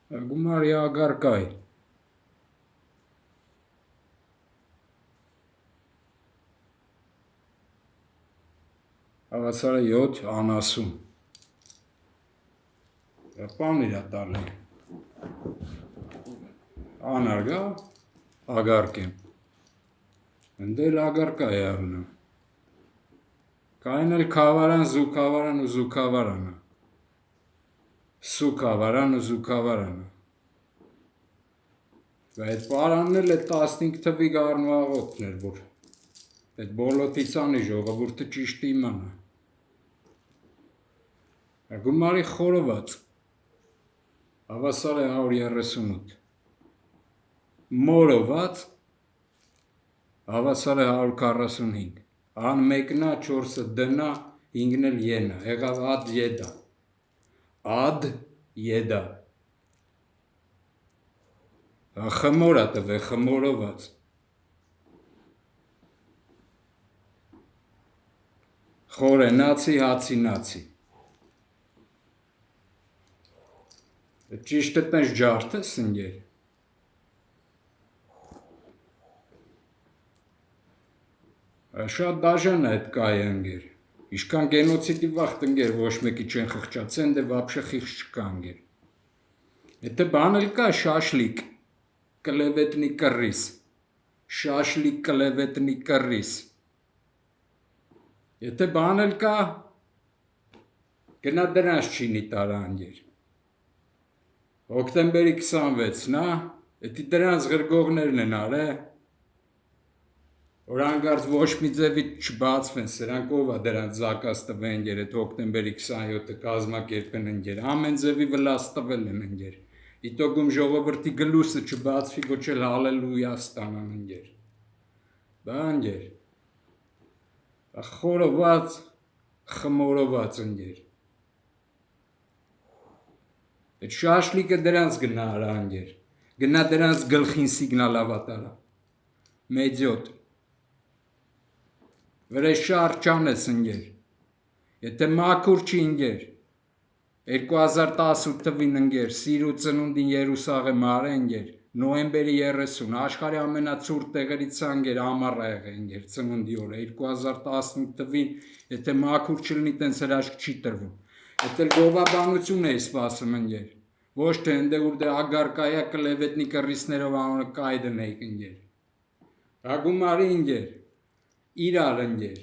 Գումարի ագարկայ։ Հավասարը 7 անասուն։ Պան իրա տալի։ Անարգա ագարկ եմ։ Ընդել ագարկա է առնում։ Կային էլ կավարան, զուկավարան ու զուկավարանը։ Սուկավարան ու զուկավարանը։ Այդ պարանն էլ է 15 թվի գարնու աղոտն էր, որ այդ բոլոտից անի ժողովուրդը ճիշտ իմանա։ Գումարի խորոված, հավասար է 138, մորոված, հավասար է 145, ան մեկնա, 4-ը դնա, 5-ն էլ ենա, եղավ ադ յեդա, ադ յեդա, խմորա տվե, խմորոված, խորենացի, հացինացի, ճիշտ է տենց ջարդ է սնգեր, շատ դաժան է այդ կայ ընգեր, իշկան գենոցիդի վաղտ ընգեր ոչ մեկի չեն խղճացեն, դե վապշը խիղճ չկա ընգեր, եթե բան էլ կա շաշլիկ, կլևետնի կռիս, շաշլիկ կլևետնի կռիս, եթե բան էլ կա, գնա դրանց չինի տարա ընգեր, հոկտեմբերի 26-ն, էդի դրանց գրգողներն են արե, որ անգարդ ոչ մի ձևի չբացվեն, սրանք ով է դրանց զակաս տվե ընգեր, էդ հոկտեմբերի 27-ը կազմակերպեն ընգեր, ամեն ձևի վլաս տվել են ընգեր, իտոգում ժողովրդի գլուսը չբացվի, ոչ էլ հալելույա ստանան ընգեր, բա ընգեր, խորոված, խմորոված ընգեր, այդ շաշլիկը դրանց գնա արա ընգեր, գնա դրանց գլխին սիգնալ ավատարա, մեջյոտ, վրե շար չանես ընգեր, եթե մաքուր չի ընգեր, 2018 թվին ընգեր, սիրու ծնունդին Երուսաղեմ արե ընգեր, նոյեմբերի 30, աշխարհի ամենացուրտ տեղերից ընգեր ամառ եղե ընգեր, ծնունդի օրը, 2018 թվին, եթե մաքուր չլինի, տենց հրաշք չի տրվում, եթե գովաբանություն էի սպասում ընգեր, ոչ թե ընդե ուր դե ագարկայա կլևետնի կռիսներով անոնը կայդն էիք ընգեր, հագումարի ընգեր, իրար ընգեր,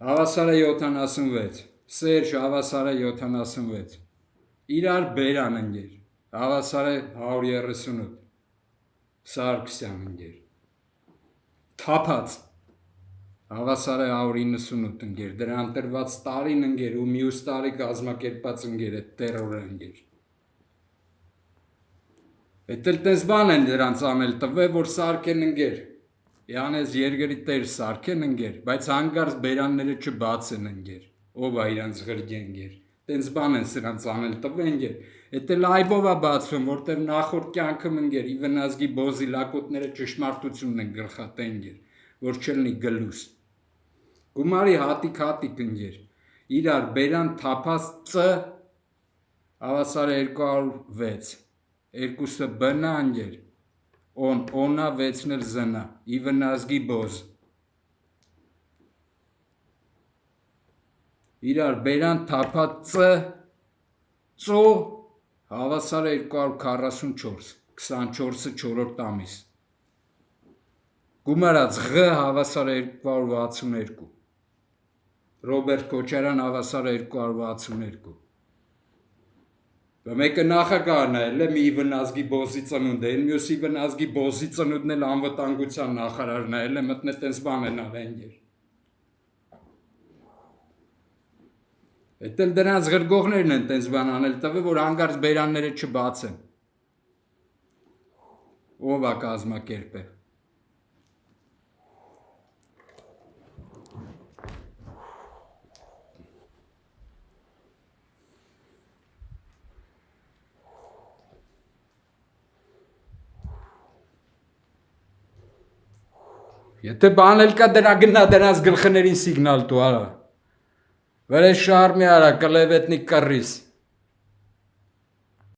հավասարը 76, Սերժ հավասարը 76, իրար բերան ընգեր, հավասարը 138, Սարգսյան ընգեր, թապած, հավասարը 198 ընգեր, դրա ընտրված տարին ընգեր ու մյուս տարի կազմակերպած ընգեր է տերորը ընգեր, էդ էլ տես բան են դրանց անել տվե, որ սարքեն ընգեր, յանես երգերի տեր սարքեն ընգեր, բայց հանգարց բերանները չբացեն ընգեր, ով է իրանց գրգի ընգեր, տենց բան են սրանց անել տվե ընգեր, էդ էլ այբով է բացվում, որտև նախորդ կյանքում ընգեր, ի վնազգի բոզի լակոտները ճշմարտությունն են գլխատե ընգեր, որ չլնի գլուս, գումարի հատիկ ընգեր, իրար բերան թապած ծ, հավասարը 206, երկուսը բնա ընգեր, օնա 6-ն էլ զնա, ի վնազգի բոզ, իրար բերան թապած ծ, ծո, հավասարը 244, 24-ը 4-րդ ամիս, գումարած Ղ հավասարը 262, Ռոբերտ Քոչարյան հավասարը 262, մեկը նախագահն է, մի վնազգի բոզի ծնունդ է, մյուսի վնազգի բոզի ծնունդն էլ անվտանգության նախարարն է, մտնե տենց բան են ավենգեր, էդ էլ դրանց գրգողներն են տենց բան անել տվե, որ անգարց բերանները չբացեն, ով է կազմակերպ է, եթե բան էլ կա դրա գնա դրանց գլխներին սիգնալ տու արա, Վրե շարմի արա կլևետնի կռիս։